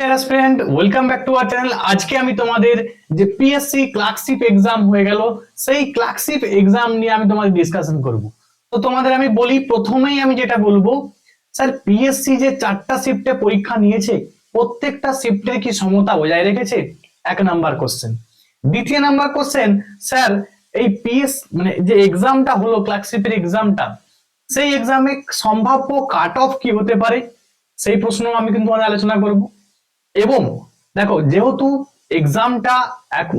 Aspirant, welcome back to our channel. আজকে আমি তোমাদের যে পিএসসি ক্লার্কশিপ এক্সাম হয়ে গেল, সেই ক্লার্কশিপ এক্সাম নিয়ে আমি তোমাদের ডিসকাশন করব। তো তোমাদের আমি বলি, প্রথমেই আমি যেটা বলবো, স্যার পিএসসি যে 4টা শিফটে পরীক্ষা নিয়েছে, প্রত্যেকটা শিফটের কি সমতা বজায় রেখেছে? এক নাম্বার কোশ্চেন। দ্বিতীয় নাম্বার কোশ্চেন, স্যার এই পিএস মানে যে এক্সামটা হলো ক্লার্কশিপের এক্সামটা, সেই এক্সামে সম্ভাব্য কাট অফ কি হতে পারে, সেই প্রশ্ন আমি কিন্তু আলোচনা করব। এবং দেখো, যেহেতু এক্সামটা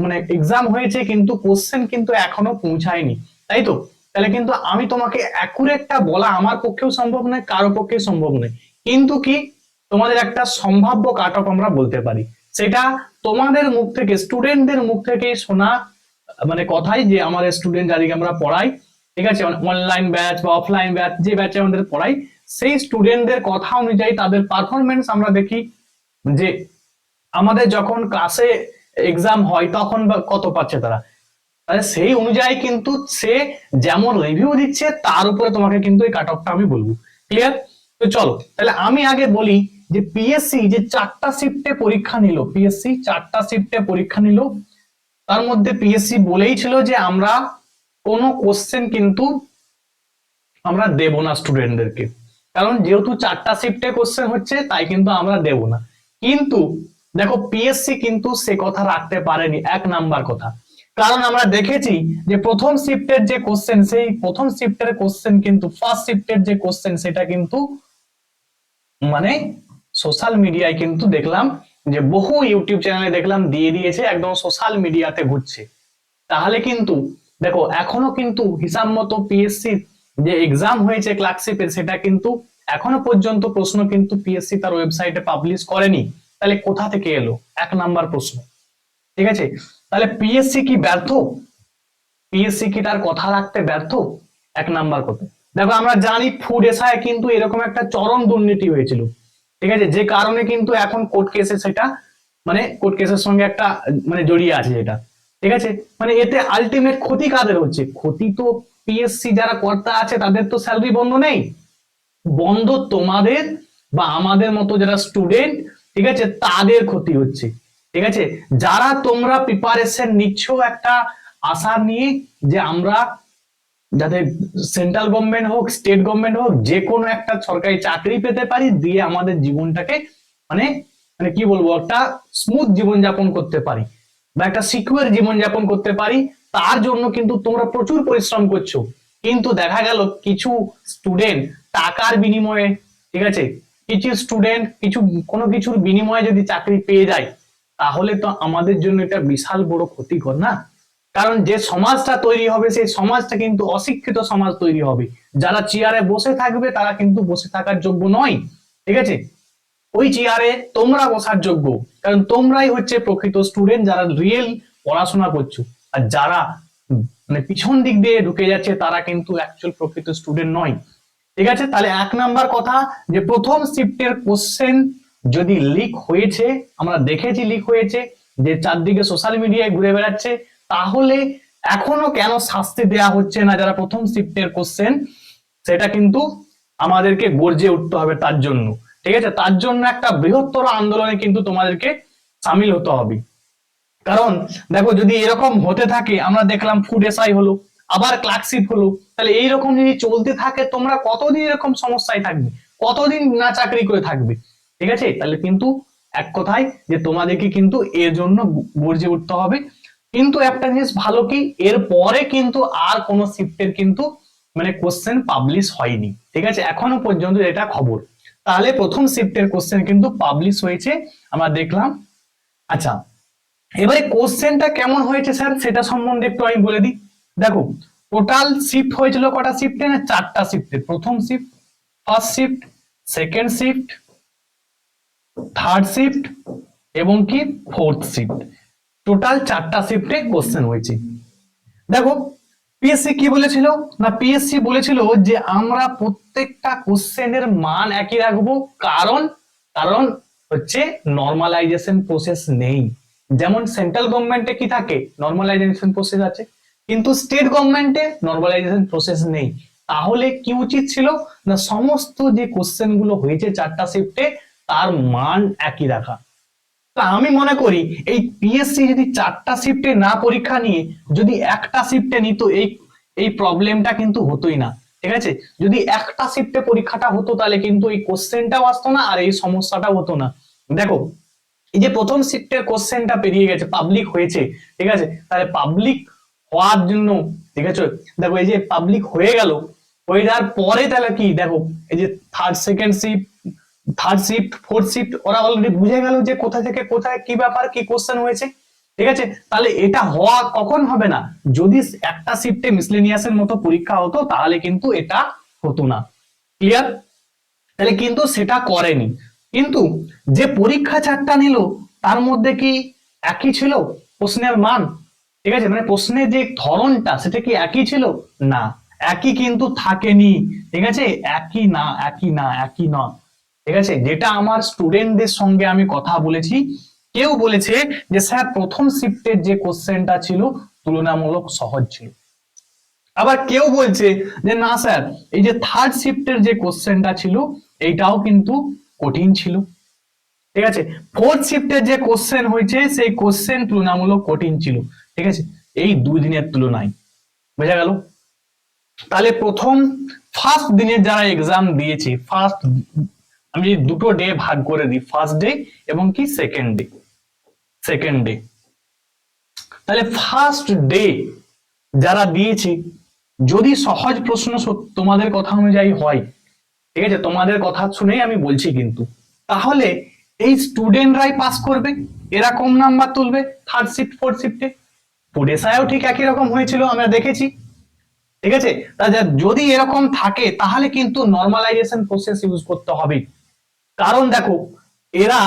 মানে এক্সাম হয়েছে কিন্তু কোশ্চেন কিন্তু এখনো পৌঁছায়নি, তাই তো? তাহলে কিন্তু আমি তোমাকে অ্যাকুরেটটা বলা আমার পক্ষেও সম্ভব নয়, কারো পক্ষে সম্ভব নয়, কিন্তু কি তোমাদের একটা সম্ভাব্য কাট অফ আমরা বলতে পারি। সেটা তোমাদের মুখ থেকে, স্টুডেন্টদের মুখ থেকে শোনা মানে কথাই, যে আমাদের স্টুডেন্ট যাদেরকে আমরা পড়াই, ঠিক আছে, অনলাইন ব্যাচ বা অফলাইন ব্যাচ, যে ব্যাচে আমাদের পড়াই, সেই স্টুডেন্টদের কথা অনুযায়ী তাদের পারফরমেন্স আমরা দেখি, যে আমাদের যখন ক্লাসে এক্সাম হয় তখন কত পাচ্ছে তারা, তাহলে সেই অনুযায়ী কিন্তু সে যেমন রিভিউ দিচ্ছে তার উপরে তোমাকে কিন্তু এই কাট অফটা আমি বলবো। ক্লিয়ার? তো চলো তাহলে আমি আগে বলি যে পিএসসি যে 4টা শিফটে পরীক্ষা নিল, পিএসসি 4টা শিফটে পরীক্ষা নিল, তার মধ্যে পিএসসি বলেই ছিল যে আমরা কোনো কোশ্চেন কিন্তু আমরা দেব না স্টুডেন্টদেরকে, কারণ যেহেতু 4টা শিফটে কোশ্চেন হচ্ছে তাই কিন্তু আমরা দেব না। কিন্তু দেখো, পিএসসি কিন্তু সে কথা রাখতে পারেনি, এক নাম্বার কথা। কারণ আমরা দেখেছি যে প্রথম শিফটের যে কোশ্চেন, সেই প্রথম শিফটের কোশ্চেন কিন্তু ফার্স্ট শিফটের যে কোশ্চেন সেটা কিন্তু মানে সোশ্যাল মিডিয়ায় কিন্তু দেখলাম, যে বহু ইউটিউব চ্যানেলে দেখলাম দিয়ে দিয়েছে, একদম সোশ্যাল মিডিয়াতে ঘুরছে। তাহলে কিন্তু দেখো, এখনো কিন্তু হিসাব মতো পিএসসি যে এক্সাম হয়েছে ক্লার্কশিপের, সেটা কিন্তু এখনো পর্যন্ত প্রশ্ন কিন্তু পিএসসি তার ওয়েবসাইটে পাবলিশ করেনি। তাহলে কোথা থেকে এলো? এক নাম্বার প্রশ্ন। ঠিক আছে, তাহলে পিএসসি কি ব্যর্থ? পিএসসি কি তার কথা রাখতে ব্যর্থ? এক নাম্বার কথা। দেখো, আমরা জানি ফুড এসআই কিন্তু এরকম একটা চরম দুর্নীতি হয়েছিল, ঠিক আছে, যে কারণে কিন্তু এখন কোর্ট কেসে সেটা মানে কোর্ট কেসের সঙ্গে একটা মানে জড়িয়ে আছে যেটা, ঠিক আছে। মানে এতে আলটিমেট ক্ষতি কাদের হচ্ছে? ক্ষতি তো পিএসসি যারা কর্তা আছে তাদের তো স্যালারি বন্ধ নেই, বন্ধ তোমাদের বা আমাদের মতো যারা স্টুডেন্ট, ঠিক আছে, তাদের ক্ষতি হচ্ছে। ঠিক আছে, যারা তোমরা প্রিপারেশন নিচ্ছ একটা আশা নিয়ে, যে আমরা যাতে সেন্ট্রাল গভর্নমেন্ট হোক, স্টেট গভর্নমেন্ট হোক, যে কোনো একটা সরকারি চাকরি পেতে পারি, দিয়ে আমাদের জীবনটাকে মানে মানে কি বলবো, একটা স্মুথ জীবনযাপন করতে পারি বা একটা সিকিউর জীবনযাপন করতে পারি, তার জন্য কিন্তু তোমরা প্রচুর পরিশ্রম করছো। কিন্তু দেখা গেল কিছু স্টুডেন্ট টাকার বিনিময়ে, ঠিক আছে, কিছু স্টুডেন্ট কিছু কোনো কিছুর বিনিময়ে যদি চাকরি পেয়ে যায়, তাহলে তো আমাদের জন্য এটা বিশাল বড় ক্ষতিকর না? কারণ যে সমাজটা তৈরি হবে, সেই সমাজটা কিন্তু অশিক্ষিত সমাজ তৈরি হবে। যারা চেয়ারে বসে থাকবে তারা কিন্তু বসে থাকার যোগ্য নয়, ঠিক আছে। ওই চেয়ারে তোমরা বসার যোগ্য, কারণ তোমরাই হচ্ছে প্রকৃত স্টুডেন্ট, যারা রিয়েল পড়াশোনা করছো। আর যারা মানে পিছন দিক দিয়ে ঢুকে যাচ্ছে তারা কিন্তু অ্যাকচুয়াল প্রকৃত স্টুডেন্ট নয়। ঠিক আছে, তাহলে এক নাম্বার কথা, যে প্রথম শিফটের কোশ্চেন যদি লিক হয়েছে, আমরা দেখেছি লিক হয়েছে, যে চারদিকে সোশ্যাল মিডিয়ায় ঘুরে বেড়াচ্ছে, তাহলে এখনো কেন শাস্তি দেওয়া হচ্ছে না যারা প্রথম শিফটের কোশ্চেন, সেটা কিন্তু আমাদেরকে গর্জে উঠতে হবে তার জন্য। ঠিক আছে, তার জন্য একটা বৃহত্তর আন্দোলনে কিন্তু তোমাদেরকে সামিল হতে হবে। কারণ দেখো, যদি এরকম হতে থাকে, আমরা দেখলাম ফুড এসআই হলো, আবার ক্লার্কশিপ হলো, তাহলে এইরকম যদি চলতে থাকে তোমরা কতদিন এরকম সমস্যায় থাকবে, কতদিন না চাকরি করে থাকবে? ঠিক আছে, তাহলে কিন্তু এক কথায় যে তোমাদেরকে কিন্তু এর জন্য গর্জে উঠতে হবে। কিন্তু একটা জিনিস ভালো কি, এর পরে কিন্তু আর কোনো শিফটের কিন্তু মানে কোশ্চেন পাবলিশ হয়নি, ঠিক আছে, এখনো পর্যন্ত এটা খবর। তাহলে প্রথম শিফটের কোশ্চেন কিন্তু পাবলিশ হয়েছে, আমরা দেখলাম। আচ্ছা, এবারে কোশ্চেনটা কেমন হয়েছে স্যার সেটা সম্বন্ধে একটু আমি বলে দিই। দেখো, টোটাল শিফট হয়েছিল কটা শিফটে? না, 4টা শিফটে। প্রথম shift, first shift, second shift, third shift এবং কি ফোর্থ শিফট। টোটাল 4টা শিফটে কোশ্চেন হয়েছে। দেখো, পিএসসি কি বলেছিল? না, পিএসসি বলেছিল যে আমরা প্রত্যেকটা কোশ্চেনের মান একই রাখবো, কারণ কারণ হচ্ছে নর্মালাইজেশন প্রসেস নেই। যেমন সেন্ট্রাল গভর্নমেন্টে কি থাকে, নর্মালাইজেশন প্রসেস আছে, কিন্তু স্টেট গভর্নমেন্টে নর্মালাইজেশন প্রসেস নেই। তাহলে কি উচিত ছিল? না, সমস্ত যে কোশ্চেন গুলো হয়েছে 4টা শিফটে, তার মান একই রাখা। তা আমি মনে করি এই পিএসসি যদি 4টা শিফটে না পরীক্ষা নিয়ে যদি একটা শিফটে নিত, এই প্রবলেমটা কিন্তু হতোই না। ঠিক আছে, যদি একটা শিফটে পরীক্ষাটা হতো তাহলে কিন্তু এই কোশ্চেনটাও আসতো না আর এই সমস্যাটাও হতো না। দেখো এই যে প্রথম শিফটের কোশ্চেনটা পেরিয়ে গেছে, পাবলিক হয়েছে, ঠিক আছে, তাহলে পাবলিক হওয়ার জন্য, ঠিক আছে, দেখো এই যে পাবলিক হয়ে গেল, হয়ে যাওয়ার পরে তাহলে কি দেখো এই যে থার্ড শিফট ফোর্থ শিফট ওরা অলরেডি বুঝে গেল যে কোথা থেকে কোথায় কি ব্যাপার কি কোশ্চেন হয়েছে। ঠিক আছে, তাহলে এটা হওয়া কখন হবে না, যদি একটা শিফটে মিসলেনিয়াসের মতো পরীক্ষা হতো তাহলে কিন্তু এটা হতো না। ক্লিয়ার? তাহলে কিন্তু সেটা করেনি। কিন্তু যে পরীক্ষা 4টা নিল তার মধ্যে কি একই ছিল প্রশ্নের মান? ঠিক আছে, মানে প্রশ্নের যে ধরনটা সেটা কি একই ছিল? না, একই কিন্তু থাকেনি। ঠিক আছে, একই না, একই না, একই না। ঠিক আছে, যেটা আমার স্টুডেন্টদের সঙ্গে আমি কথা বলেছি, কেউ বলেছে যে স্যার প্রথম শিফটের যে কোশ্চেনটা ছিল তুলনামূলক সহজ ছিল। আবার কেউ বলছে যে না স্যার এই যে থার্ড শিফটের যে কোশ্চেনটা ছিল এইটাও কিন্তু কঠিন ছিল। ঠিক আছে, ফোর্থ শিফটের যে কোশ্চেন হয়েছে সেই কোশ্চেন তুলনামূলক কঠিন ছিল। ঠিক আছে, এই 2 দিনের তুলনায়। বোঝা গেল? তাহলে ফার্স্ট দিনের যারা এক্সাম দিয়েছে, আমি দুটো ডে ভাগ করে দিই, ফার্স্ট ডে এবং কি সেকেন্ড ডে। তাহলে ফার্স্ট ডে যারা দিয়েছে, যদি সহজ প্রশ্ন তোমাদের কথা অনুযায়ী হয়, ঠিক আছে, তোমাদের কথা শুনেই আমি বলছি কিন্তু, তাহলে এই স্টুডেন্টরাই পাস করবে, এরা কম নাম্বার তুলবে থার্ড শিফট ফোর্থ শিফটে। পুডেসায়ও ঠিক একই রকম হয়েছিল, আমরা দেখেছি। ঠিক আছে, যদি এরকম থাকে তাহলে কিন্তু নর্মালাইজেশন প্রসেস ইউজ করতে হবে। কারণ দেখো এরা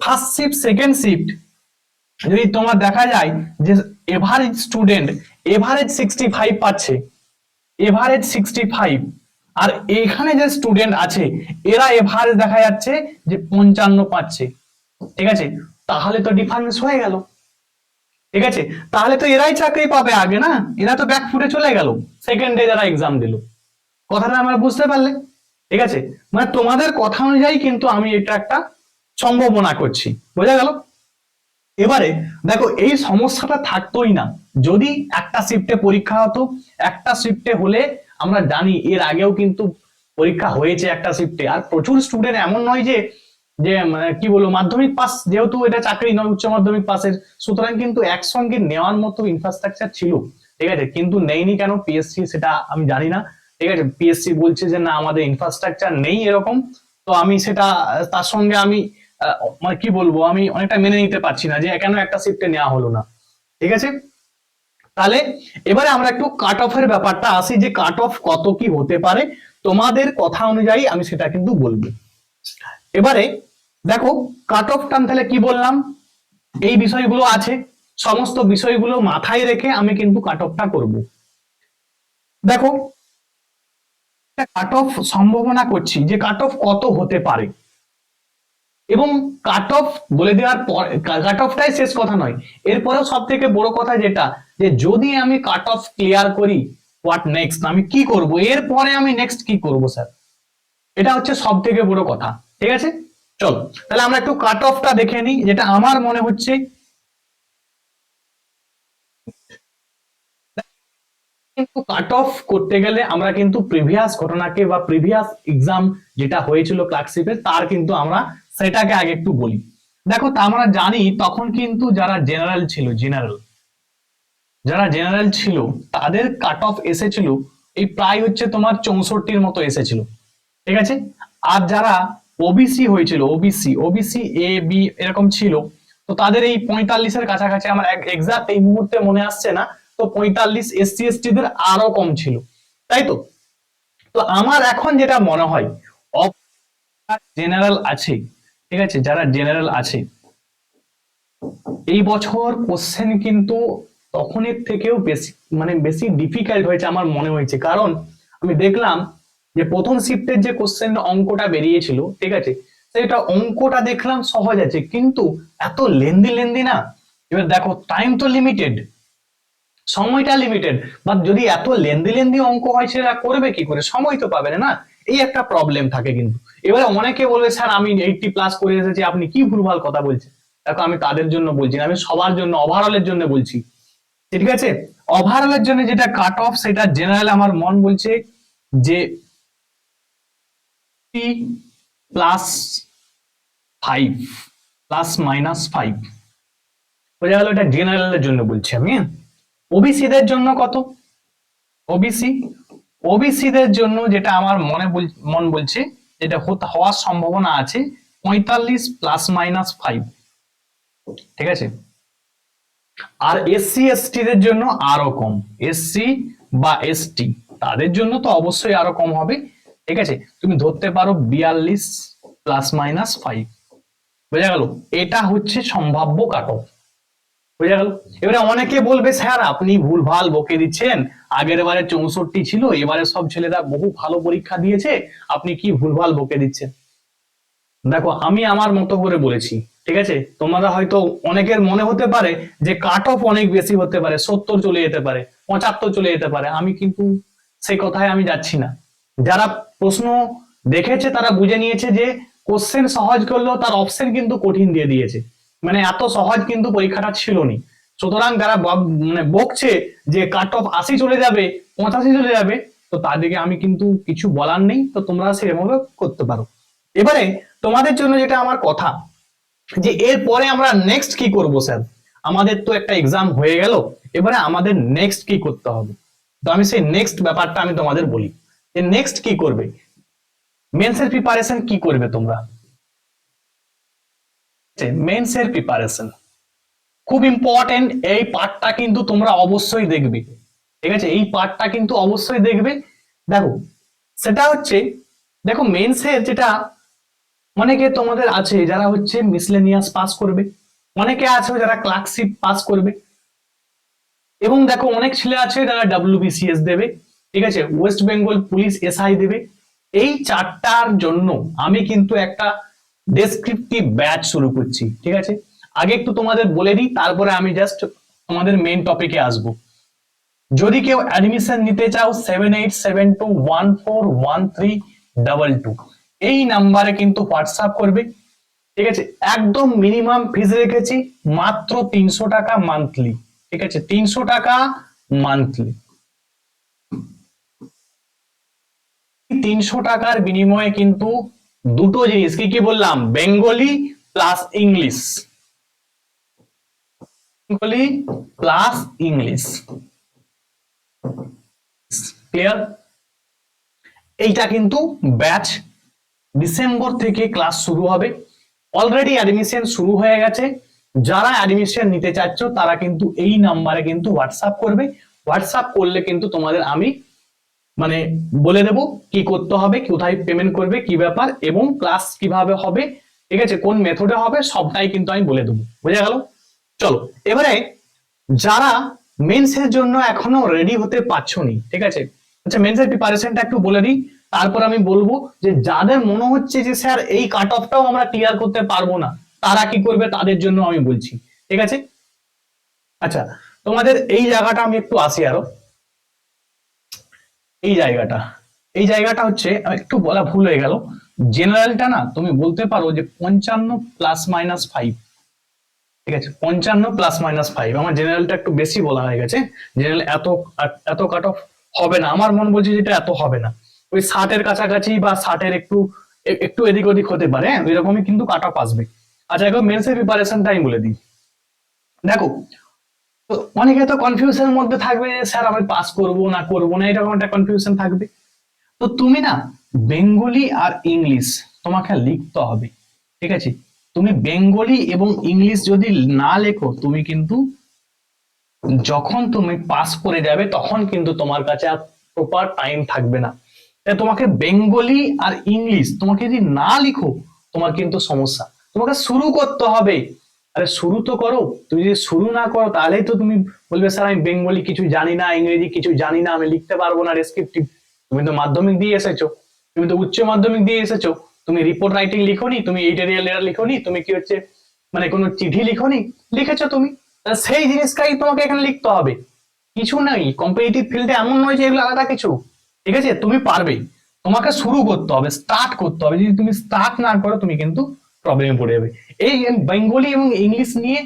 ফার্স্ট শিফট সেকেন্ড শিফট যদি তোমার দেখা যায় যে এভারেজ স্টুডেন্ট এভারেজ 65 পাচ্ছে, এভারেজ 65, আর এখানে যে স্টুডেন্ট আছে এরা এভারেজ দেখা যাচ্ছে যে 55 পাচ্ছে। ঠিক আছে, তাহলে তো ডিফারেন্স হয়ে গেল। ঠিক আছে, তাহলে তো এরাই চাকরি পাবে আগে না, এরা তো ব্যাকফুটে চলে গেল সেকেন্ড ডে যারা এক্সাম দিল। কথাটা আমরা বুঝতে পারলে? ঠিক আছে, মানে তোমাদের কথা অনুযায়ী কিন্তু আমি এটা একটা সম্ভাবনা করছি। বোঝা গেল? এবারে দেখো এই সমস্যাটা থাকতোই না যদি একটা শিফটে পরীক্ষা হতো। একটা শিফটে হলে আমরা জানি এর আগেও কিন্তু পরীক্ষা হয়েছে একটা শিফটে, আর প্রচুর স্টুডেন্ট এমন নয় যে যে মানে কি বলবো মাধ্যমিক পাস, যেহেতু এটা চাকরি নয় উচ্চ মাধ্যমিক পাসের, সুতরাং কিন্তু একসঙ্গে নেওয়ার মতো ইনফ্রাস্ট্রাকচার ছিল। ঠিক আছে, কিন্তু নেইনি কেন পিএসসি সেটা আমি জানি না। ঠিক আছে, পিএসসি বলছে যে না আমাদের ইনফ্রাস্ট্রাকচার নেই এরকম। তো আমি সেটা তার সঙ্গে আমি মানে কি বলবো আমি অনেকটা মেনে নিতে পারছি না যে কেন একটা শিফটে নেওয়া হলো না। ঠিক আছে, তাহলে এবারে আমরা একটু কাট অফের ব্যাপারটা আসি, যে কাট অফ কত কি হতে পারে তোমাদের কথা অনুযায়ী আমি সেটা কিন্তু বলবো। এবারে দেখো কাট অফ টার্ম তাহলে কি বললাম, এই বিষয়গুলো আছে, সমস্ত বিষয়গুলো মাথায় রেখে আমি কিন্তু কাট অফটা করব। দেখো কাট অফ সম্ভাবনা করছি যে কাট অফ কত হতে পারে, এবং কাট অফ বলে দেওয়ার পর কাট অফটাই শেষ কথা নয়, এরপরেও সব থেকে বড় কথা যেটা, যে যদি আমি কাট অফ ক্লিয়ার করি হোয়াট নেক্সট, আমি কি করব এরপরে, আমি নেক্সট কি করব স্যার, এটা হচ্ছে সব থেকে বড় কথা। ঠিক আছে, চলো তাহলে আমরা একটু কাট অফটা দেখে নিই, যেটা আমার মনে হচ্ছে কিন্তু কাট অফ করতে গেলে আমরা কিন্তু প্রিভিয়াস ঘটনাকে বা প্রিভিয়াস এক্সাম যেটা হয়েছিল ক্লার্কশিপের তার কিন্তু আমরা সেটাকে আগে একটু বলি। দেখো তা আমরা জানি তখন কিন্তু যারা জেনারেল ছিল তাদের কাট অফ এসেছিল এই প্রায় হচ্ছে তোমার 64 মতো এসেছিল। ঠিক আছে, আর যারা ওবিসি হয়েছিল, ওবিসি এ বি এরকম ছিল, তো তাদের এই 45-এর কাছাকাছি, আমার এক্সাক্ট এই মুহূর্তে মনে আসছে না, তো 45, এসসি এসটি দের আরো কম ছিল, তাই তো। তো আমার এখন যেটা মনে হয় জেনারেল আছে, ঠিক আছে, যারা জেনারেল আছে এই বছর কোশ্চেন কিন্তু তখনের থেকেও বেশি মানে বেশি ডিফিকাল্ট হয়েছে আমার মনে হয়েছে, কারণ আমি দেখলাম যে প্রথম শিফটের যে কোশ্চেন অঙ্কটা বেরিয়েছিল, ঠিক আছে, সেটা অঙ্কটা দেখলাম সহজ আছে কিন্তু এত লেন্দি না। এবার দেখো টাইম তো লিমিটেড, সময়টা লিমিটেড, বা যদি এত লেন্দি অঙ্ক হয় সেটা করবে কি করে, সময় তো পাবে না। এই একটা প্রবলেম থাকে কিন্তু। এবারে অনেকে বলবে স্যার আমি 80+ করে এসেছি, আপনি কি ভুলভাল কথা বলছেন। দেখো আমি তাদের জন্য বলছি না, আমি সবার জন্য ওভারঅলের জন্য বলছি, ঠিক আছে। ওভারঅলের জন্য যেটা কাট অফ সেটা জেনারেল আমার মন বলছে যে +5 ±5 বোঝা গেল, এটা জেনারেলের জন্য বলছি আমি। ওবিসি দের জন্য কত? ওবিসি ওবিসিদের জন্য যেটা আমার মন বলছে যেটা হওয়ার সম্ভাবনা আছে 45 ±5, ঠিক আছে। আর এসসি এসটি দের জন্য আরো কম, এসসি বা এসটি তাদের জন্য তো অবশ্যই আরো কম হবে, ঠিক আছে। তুমি ধরতে পারো 42 ±5, বোঝা গেল। এটা হচ্ছে সম্ভাব্য কাট অফ, বোঝা গেল। এবারে অনেকে বলবে স্যার আপনি ভুলভাল বকে দিচ্ছেন, আগের বারে 64 ছিল, এবারে সব ছেলেরা বহু ভালো পরীক্ষা দিয়েছে, আপনি কি ভুলভাল বকে দিচ্ছেন। দেখো আমি আমার মতো করে বলেছি, ঠিক আছে। তোমরা হয়তো অনেকের মনে হতে পারে যে কাট অফ অনেক বেশি হতে পারে, 70 চলে যেতে পারে, 75 চলে যেতে পারে, আমি কিন্তু সেই কথায় আমি যাচ্ছি না। যারা প্রশ্ন দেখেছে তারা বুঝে নিয়েছে যে কোশ্চেন সহজ করলেও তার অপশন কিন্তু কঠিন দিয়ে দিয়েছে, মানে এত সহজ কিন্তু পরীক্ষাটা ছিল নি। সুতরাং যারা মানে বকছে যে কাট অফ 80 চলে যাবে, 85 চলে যাবে, তো তাদেরকে আমি কিন্তু কিছু বলার নেই, তো তোমরা সেভাবে করতে পারো। এবারে তোমাদের জন্য যেটা আমার কথা, যে এরপরে আমরা নেক্সট কি করব স্যার, আমাদের তো একটা এক্সাম হয়ে গেল, এবারে আমাদের নেক্সট কি করতে হবে। তো আমি সেই নেক্সট ব্যাপারটা আমি তোমাদের বলি, যে নেক্সট কি করবে, মেন্সের প্রিপারেশন কি করবে তোমরা। মেন্সের প্রিপারেশন খুব ইম্পর্টেন্ট, এই পার্টটা কিন্তু তোমরা অবশ্যই দেখবে, ঠিক আছে। এই পার্টটা কিন্তু অবশ্যই দেখবে। দেখো সেটা হচ্ছে, দেখো মেন্সের যেটা অনেকে তোমাদের আছে যারা হচ্ছে মিসলেনিয়াস পাস করবে, অনেকে আছে যারা ক্লার্কশিপ পাস করবে, এবং দেখো অনেক ছেলে আছে যারা WBCS দেবে, ঠিক আছে, ওয়েস্ট বেঙ্গল পুলিশ SI দেবে। এই চারটার জন্য আমি কিন্তু একটা ডেসক্রিপটিভ ব্যাচ শুরু করছি, ঠিক আছে। আগে একটু তোমাদের বলে দিই, তারপরে আমি জাস্ট তোমাদের মেইন টপিকে আসবো। যদি কেউ অ্যাডমিশন নিতে চাও 7872141322 এই নাম্বারে কিন্তু হোয়াটসঅ্যাপ করবে, ঠিক আছে। একদম মিনিমাম ফিজ রেখেছি মাত্র 300 টাকা মান্থলি, ঠিক আছে, 300 টাকা মান্থলি। 300 টাকার বিনিময়ে কিন্তু দুটো জিনিস কি কি বললাম, Bengali plus English, Bengali plus English, clear. এইটা কিন্তু ব্যাচ ডিসেম্বর থেকে ক্লাস শুরু হবে, অলরেডি অ্যাডমিশন শুরু হয়ে গেছে। যারা অ্যাডমিশন নিতে চাচ্ছ তারা কিন্তু এই নাম্বারে কিন্তু হোয়াটসঅ্যাপ করবে, হোয়াটসঅ্যাপ করলে কিন্তু তোমাদের আমি মানে বলে দেব কি করতে হবে, কোথায় পেমেন্ট করবে, কি ব্যাপার, এবং ক্লাস কিভাবে হবে, ঠিক আছে, কোন মেথডে হবে, সবটাই কিন্তু আমি বলে দেবো, বুঝা গেল। চলো এবারে যারা মেন্সের জন্য এখনো রেডি হতে পারছো নি, ঠিক আছে, আচ্ছা মেন্সের প্রিপারেশনটা একটু বলে দিই, তারপর আমি বলবো যে যাদের মনে হচ্ছে যে স্যার এই কাট অফটাও আমরা ক্লিয়ার করতে পারবো না, তারা কি করবে তাদের জন্য আমি বলছি, ঠিক আছে। আচ্ছা তোমাদের এই জায়গাটা আমি একটু আসি আরো, এই জায়গাটা, এই জায়গাটা হচ্ছে একটু বলা ভুল হয়ে গেল, জেনারেলটা না তুমি বলতে পারো যে 55 ± 5, ঠিক আছে, 55 ± 5, আমার জেনারেলটা একটু বেশি বলা হয়ে গেছে, জেনারেল এত এত কাট অফ হবে না, আমার মন বলছে যেটা এত হবে না, ওই 60-এর কাছাকাছি বা 60-এর একটু একটু এদিক ওদিক হতে পারে, ওইরকমই কিন্তু কাট অফ আসবে। আচ্ছা এখন মেন্সের প্রিপারেশনটা আমি বলে দিই। দেখো অনেকে তো কনফিউশনের মধ্যে থাকবে যে স্যার আমি পাস করবো না করবো না, এরকম একটা কনফিউশন থাকবে। তো তুমি না বেঙ্গলি আর ইংলিশ তোমাকে লিখতে হবে, ঠিক আছে। তুমি বেঙ্গলি এবং ইংলিশ যদি না লেখো, তুমি কিন্তু যখন তুমি পাস করে যাবে তখন কিন্তু তোমার কাছে আর প্রপার টাইম থাকবে না। তাই তোমাকে বেঙ্গলি আর ইংলিশ তোমাকে যদি না লিখো, তোমার কিন্তু সমস্যা, তোমাকে শুরু করতে হবে। আরে শুরু তো করো, তুমি যদি শুরু না করো তাহলেই তো তুমি বলবে স্যার আমি বেঙ্গলি কিছু জানি না, ইংরেজি কিছু জানি না, আমি লিখতে পারবো না ডেসক্রিপটিভ। তুমি তো মাধ্যমিক দিয়ে এসেছো, তুমি তো উচ্চ মাধ্যমিক দিয়ে এসেছো, তুমি রিপোর্ট রাইটিং লিখোনি, তুমি এডিটোরিয়াল লেটার লিখোনি, তুমি কি হচ্ছে মানে কোনো চিঠি লিখোনি, লিখেছো তুমি, সেই জিনিসটাই তোমাকে এখানে লিখতে হবে। কিছু নাই কম্পিটিটিভ ফিল্ডে, এমন নয় যে এগুলো আলাদা কিছু, ঠিক আছে, তুমি পারবে, তোমাকে শুরু করতে হবে, স্টার্ট করতে হবে। যদি তুমি স্টার্ট না করো তুমি কিন্তু প্রবলেমে পড়ে যাবে। এই বেঙ্গলি এবং ইংলিশ নিয়ে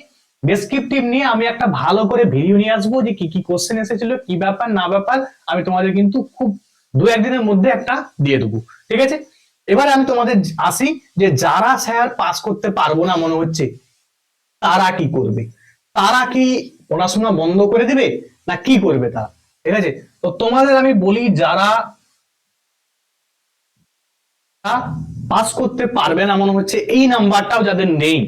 ডেসক্রিপটিভ নিয়ে আমি একটা ভালো করে ভিডিও নিয়ে আসবো, যে কি কি কোশ্চেন এসেছিল, কি ব্যাপার না ব্যাপার, আমি তোমাদের কিন্তু খুব দু একদিনের মধ্যে একটা দিয়ে দেবো, ঠিক আছে। এবারে আমি তোমাদের আসি, যে যারা স্যার পাস করতে পারবো না মনে হচ্ছে, তারা কি করবে? তারা কি পড়াশোনা বন্ধ করে দিবে, না কি করবে তারা? ঠিক আছে, তো তোমাদের আমি বলি, যারা পাস করতে পারবে না মনে হচ্ছে, এই নাম্বারটাও যাদের নেই,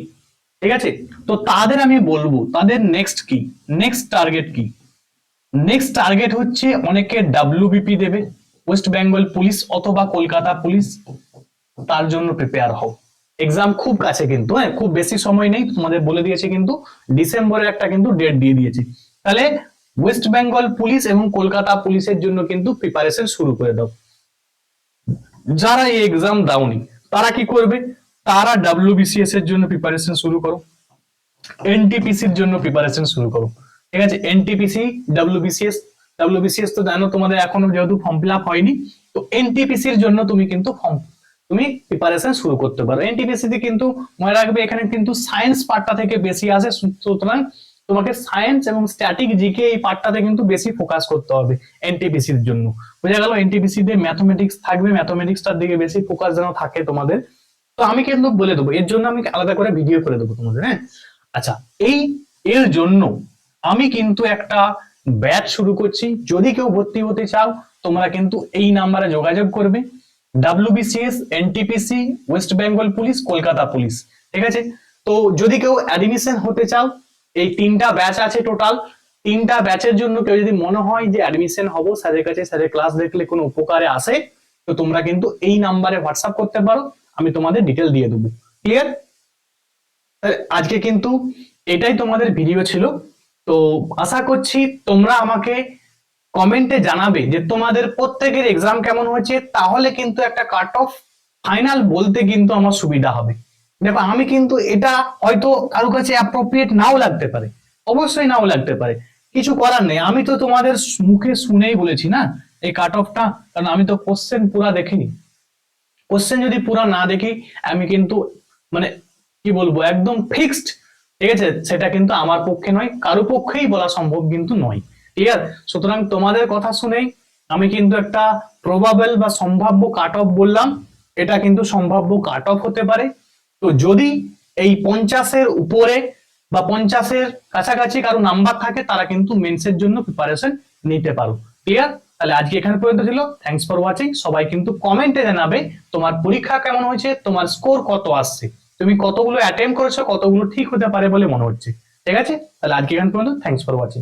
ঠিক আছে, তো তাদের আমি বলবো তাদের নেক্সট কি, নেক্সট টার্গেট কি? নেক্সট টার্গেট হচ্ছে অনেকে ডাব্লিউবিপি দেবে, ওয়েস্ট বেঙ্গল পুলিশ অথবা কলকাতা পুলিশ, তার জন্য প্রিপেয়ার হও। এক্সাম খুব কাছে কিন্তু, হ্যাঁ খুব বেশি সময় নেই, তোমাদের বলে দিয়েছে কিন্তু ডিসেম্বরের একটা কিন্তু ডেট দিয়ে দিয়েছে। তাহলে ওয়েস্ট বেঙ্গল পুলিশ এবং কলকাতা পুলিশের জন্য কিন্তু প্রিপারেশন শুরু করে দাও। যারা এই এক্সাম দাওনি তারা কি করবে? তারা ডাব্লিউবিসিএস এর জন্য প্রিপারেশন শুরু করো, এনটিপিসির জন্য প্রিপারেশন শুরু করো, ঠিক আছে। এনটিপিসি, ডাব্লিউবিসিএস, ডাব্লিউবিসিএস তো জানো তোমাদের এখনো যেহেতু ফর্ম ফিল আপ হয়নি, তো এনটিপিসির জন্য তুমি কিন্তু তুমি প্রিপারেশন শুরু করতে পারো। এনটিপিসি তে কিন্তু মনে রাখবে এখানে কিন্তু সায়েন্স পার্টটা থেকে বেশি আসে, সুতরাং তোমাকে সায়েন্স এবং স্ট্যাটিক জিকে এই পার্টটাতে কিন্তু বেশি ফোকাস করতে হবে এনটিপিসির জন্য। বোঝা গেল? এনটিপিসি তে ম্যাথমেটিক্স থাকবে, ম্যাথমেটিক্সটার দিকে বেশি ফোকাস যেন থাকে তোমাদের। তো আমি কিন্তু বলে দেবো, এর জন্য আমি আলাদা করে ভিডিও করে দেবো তোমাদের, হ্যাঁ। আচ্ছা, এর জন্য আমি কিন্তু একটা ব্যাচ শুরু করছি, যদি কেউ ভর্তি হতে চাও তোমরা কিন্তু এই নাম্বারে যোগাযোগ করবে, WBCS, NTPC, West Bengal police, Kolkata police, ঠিক আছে। তো যদি কেউ অ্যাডমিশন হতে চাও, এই 3টা ব্যাচ আছে টোটাল, 3টা ব্যাচের জন্য কেউ যদি মনে হয় যে অ্যাডমিশন হবো, স্যারের কাছে স্যারের ক্লাস দেখলে কোনো উপকারে আসে, তো তোমরা কিন্তু এই নাম্বারে হোয়াটসঅ্যাপ করতে পারো, আমি তোমাদের ডিটেল দিয়ে দেবো। ক্লিয়ার? আজকে কিন্তু এটাই তোমাদের ভিডিও ছিল। তো আশা করছি তোমরা আমাকে কমেন্টে জানাবে যে তোমাদের প্রত্যেকের এক্সাম কেমন হয়েছে, তাহলে কিন্তু একটা কাট অফ ফাইনাল বলতে কিন্তু আমার সুবিধা হবে। দেখো আমি কিন্তু এটা হয়তো কারো কাছে অ্যাপ্রোপ্রিয়েট নাও লাগতে পারে, অবশ্যই নাও লাগতে পারে, কিছু করার নেই। আমি তো তোমাদের মুখে শুনেই বলেছি না এই কাট অফটা, কারণ আমি তো কোশ্চেন পুরা দেখিনি। কোশ্চেন যদি পুরা না দেখি আমি কিন্তু মানে কি বলবো একদম ফিক্সড, ঠিক আছে, সেটা কিন্তু আমার পক্ষে নয়, কারো পক্ষেই বলা সম্ভব কিন্তু নয়। ঠিক আছে, সুতরাং তোমাদের কথা শুনেই আমি কিন্তু একটা প্রবাবল বা সম্ভাব্য কাট অফ বললাম, এটা কিন্তু সম্ভাব্য কাট অফ হতে পারে। তো যদি এই 50-এর উপরে বা 50-এর কাছাকাছি কারো নাম্বার থাকে, তারা কিন্তু মেন্সের জন্য প্রিপারেশন নিতে পারো। ক্লিয়ার? তাহলে আজকে এখানে পর্যন্ত ছিল। Thanks for watching. সবাই কিন্তু কমেন্টে জানাবে তোমার পরীক্ষা কেমন হয়েছে, তোমার স্কোর কত আসছে, তুমি কতগুলো অ্যাটেম্প করেছো, কতগুলো ঠিক হতে পারে বলে মনে হচ্ছে। ঠিক আছে, তাহলে আজকে এখানে পর্যন্ত। Thanks for watching.